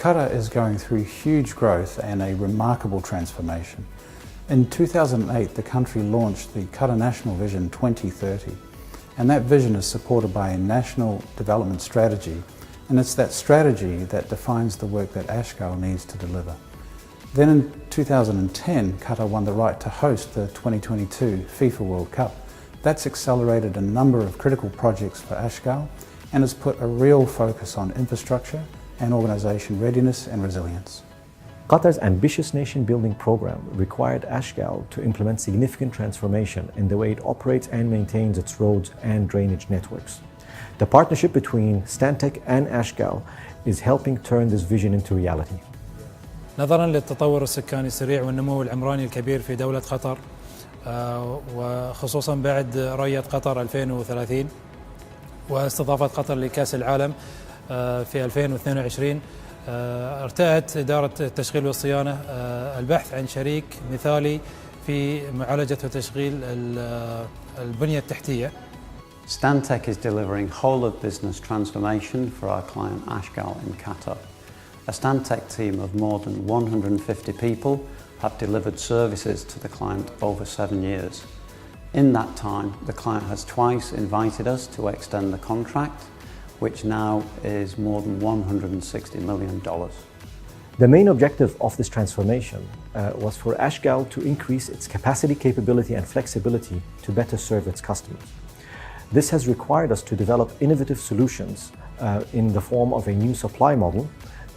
Qatar is going through huge growth and a remarkable transformation. In 2008, the country launched the Qatar National Vision 2030, and that vision is supported by a national development strategy, and it's that strategy that defines the work that Ashghal needs to deliver. Then in 2010, Qatar won the right to host the 2022 FIFA World Cup. That's accelerated a number of critical projects for Ashghal and has put a real focus on infrastructure and organisation readiness and resilience. Qatar's ambitious nation-building program required Ashghal to implement significant transformation in the way it operates and maintains its roads and drainage networks. The partnership between Stantec and Ashghal is helping turn this vision into reality. نظراً للتطور السكاني السريع والنمو العمراني الكبير في دولة قطر وخصوصاً بعد رؤية قطر 2030 واستضافة قطر لكأس العالم في 2022 ارتأت إدارة التشغيل والصيانة البحث عن شريك مثالي في معالجة وتشغيل البنية التحتية. Stantec is delivering whole-of-business transformation for our client Ashghal in Qatar. A Stantec team of more than 150 people have delivered services to the client over 7 years. In that time, the client has twice invited us to extend the contract, which now is more than $160 million. The main objective of this transformation was for Ashghal to increase its capacity, capability and flexibility to better serve its customers. This has required us to develop innovative solutions in the form of a new supply model,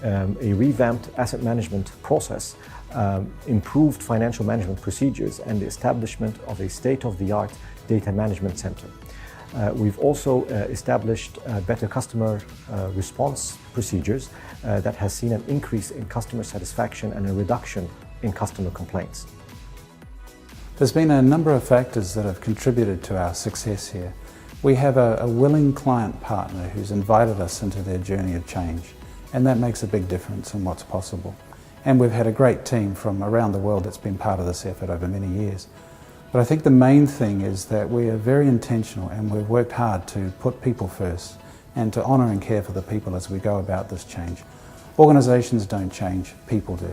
a revamped asset management process, improved financial management procedures and the establishment of a state-of-the-art data management center. We've also established better customer response procedures that has seen an increase in customer satisfaction and a reduction in customer complaints. There's been a number of factors that have contributed to our success here. We have a willing client partner who's invited us into their journey of change, and that makes a big difference in what's possible. And we've had a great team from around the world that's been part of this effort over many years. But I think the main thing is that we are very intentional and we've worked hard to put people first and to honour and care for the people as we go about this change. Organisations don't change, people do.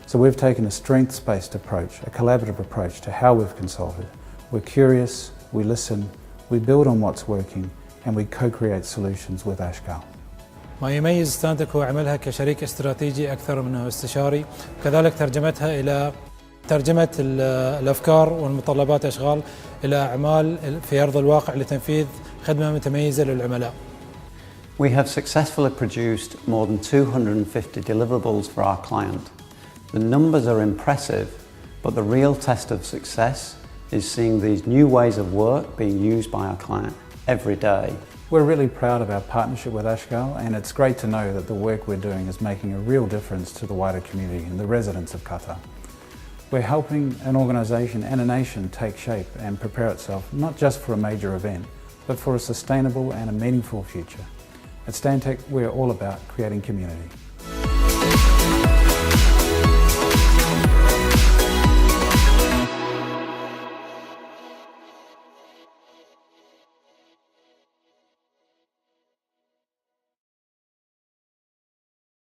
So we've taken a strengths-based approach, a collaborative approach to how we've consulted. We're curious, we listen, we build on what's working and we co-create solutions with Ashghal. ما يميز ستانتك هو عملها كشريك استراتيجي أكثر منه استشاري، وكذلك ترجمتها إلى ترجمة الأفكار والمتطلبات أشغال إلى أعمال في أرض الواقع لتنفيذ خدمة متميزة للعملاء. We have successfully produced more than 250 deliverables for our client. The numbers are impressive, but the real test of success is seeing these new ways of work being used by our client every day. We're really proud of our partnership with Ashghal, and it's great to know that the work we're doing is making a real difference to the wider community and the residents of Qatar. We're helping an organisation and a nation take shape and prepare itself not just for a major event, but for a sustainable and a meaningful future. At Stantec, we're all about creating community.